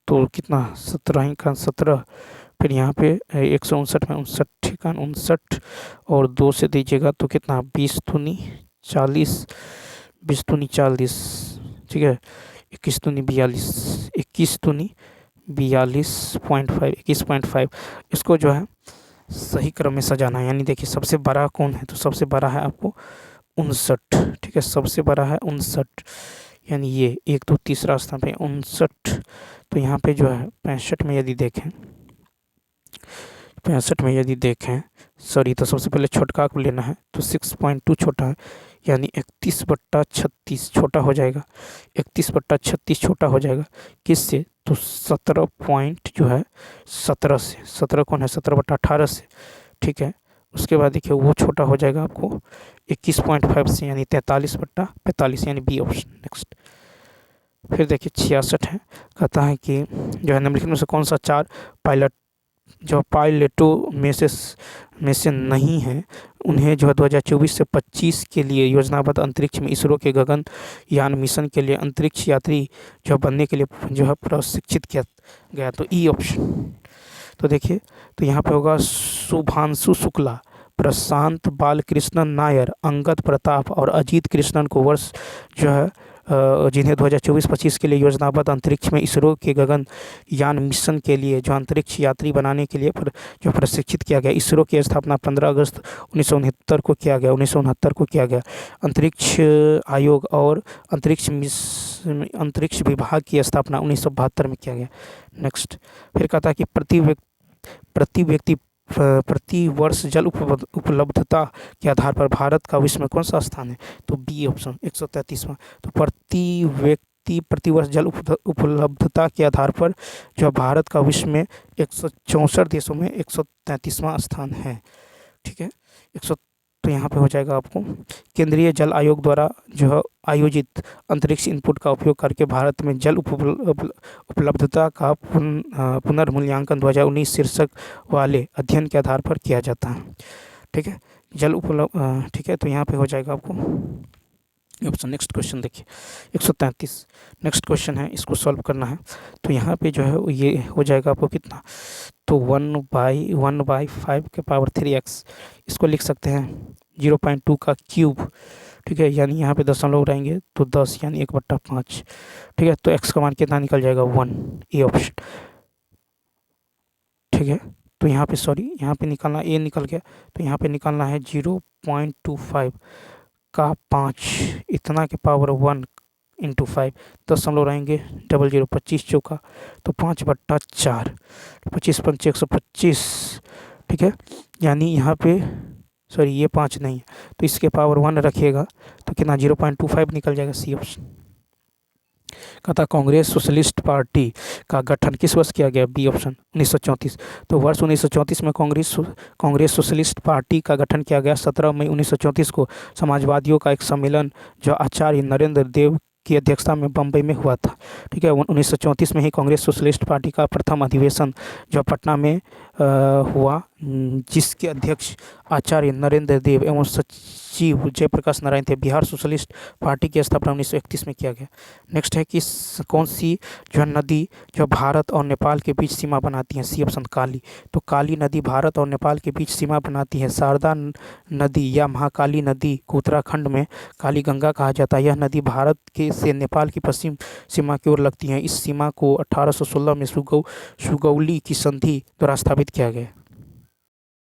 A: तो कितना 17 का 17, फिर यहाँ पे 159 में 59, ठीक है 59, और 2 से दीजिएगा तो कितना 20 दूनी 40, 20 दूनी 40, ठीक है, 21 दूनी 42, 21 दूनी 42.5, 21.5। इसको जो है सही क्रम में सजाना है, यानी देखिए सबसे बड़ा कौन है, तो सबसे बड़ा है आपको 59। ठीक है, सबसे बड़ा है 59, यानी ये 1 2 तीसरा स्थान पे 59। तो यहाँ पे जो है 65 में यदि देखें, 65 में यदि देखें सॉरी, तो सबसे पहले छोटका को लेना है, तो 6.2 छोटा है, यानी 31/36 छोटा हो जाएगा, 31/36 छोटा हो जाएगा किससे, तो 17 पॉइंट जो है 17 से, 17 कौन है 17/18 से। ठीक है, उसके बाद देखिए वो छोटा हो जाएगा आपको 21.5 से, यानी 43/45, यानी बी ऑप्शन। नेक्स्ट फिर देखिए 66 है, कहता है कि जो है निम्नलिखित में से कौन सा 4 पायलटों में से नहीं है, उन्हें जो है 2024 से 25 के लिए योजनाबद्ध अंतरिक्ष में इसरो के गगनयान मिशन के लिए अंतरिक्ष यात्री जो बनने के लिए जो है प्रशिक्षित किया गया, तो ई ऑप्शन। तो देखिए, तो यहाँ पे होगा शुभांशु शुक्ला, प्रशांत बालकृष्णन नायर, अंगद प्रताप और अजीत कृष्णन को वर्ष जो है जिन्हें 2024-25 के लिए योजनाबद्ध अंतरिक्ष में इसरो के गगनयान मिशन के लिए जो अंतरिक्ष यात्री बनाने के लिए जो प्रशिक्षित किया गया। इसरो की स्थापना 15 अगस्त 1969 को किया गया, 1969 को किया गया। अंतरिक्ष आयोग और अंतरिक्ष विभाग की स्थापना 1972 में किया गया। नेक्स्ट फिर कहता है कि प्रति वर्ष जल उपलब्धता के आधार पर भारत का विश्व में कौन सा स्थान है, तो बी ऑप्शन 133वां। तो प्रति वर्ष जल उपलब्धता के आधार पर जो भारत का विश्व में 164 देशों में 133वां स्थान है। ठीक है, तो यहाँ पे हो जाएगा आपको केंद्रीय जल आयोग द्वारा जो है आयोजित अंतरिक्ष इनपुट का उपयोग करके भारत में जल उपलब्धता का पुनर्मूल्यांकन 2019 शीर्षक वाले अध्ययन के आधार पर किया जाता है। ठीक है, ठीक है, तो यहाँ पे हो जाएगा आपको ऑप्शन। नेक्स्ट क्वेश्चन देखिए 133 नेक्स्ट क्वेश्चन है, इसको सॉल्व करना है। तो यहाँ पे जो है ये हो जाएगा आपको कितना, तो 1/5 के पावर 3x, इसको लिख सकते हैं 0.2 का क्यूब। ठीक है, यानी यहाँ पे दशमलव रहेंगे तो 10, यानी 1/5। ठीक है, तो x का मान कितना निकल जाएगा 1, ए ऑप्शन। ठीक है, तो यहाँ पे सॉरी यहाँ पे निकालना ए निकल गया, तो यहाँ पे निकालना है 0.25 का 5, इतना के पावर 1 इंटू 5, दशमलव रहेंगे 00, 25 चौका तो 5/4, 25 पंचे 125। ठीक है, यानी यहाँ पे सॉरी ये 5 नहीं है, तो इसके पावर 1 रखिएगा तो कितना 0.25 निकल जाएगा, सी ऑप्शन। कहता कांग्रेस सोशलिस्ट पार्टी का गठन किस वर्ष किया गया, बी ऑप्शन 1934। तो वर्ष 1934 में कांग्रेस सोशलिस्ट पार्टी का गठन किया गया। 17 मई 1934 को समाजवादियों का एक सम्मेलन जो आचार्य नरेंद्र देव की अध्यक्षता में बम्बई में हुआ था। ठीक है, 1934 में ही कांग्रेस सोशलिस्ट पार्टी का प्रथम अधिवेशन जो पटना में हुआ, जिसके अध्यक्ष आचार्य नरेंद्र देव एवं सचिव जयप्रकाश नारायण थे। बिहार सोशलिस्ट पार्टी की स्थापना 1931 में किया गया। नेक्स्ट है कि कौन सी जो नदी जो भारत और नेपाल के बीच सीमा बनाती है, सी ऑप्शन काली। तो काली नदी भारत और नेपाल के बीच सीमा बनाती है। शारदा नदी या महाकाली नदी को उत्तराखंड में काली गंगा कहा जाता है। यह नदी भारत के से नेपाल की पश्चिम सीमा की ओर लगती है। इस सीमा को 1816 में सुगौली की संधि द्वारा स्थापित किया गया।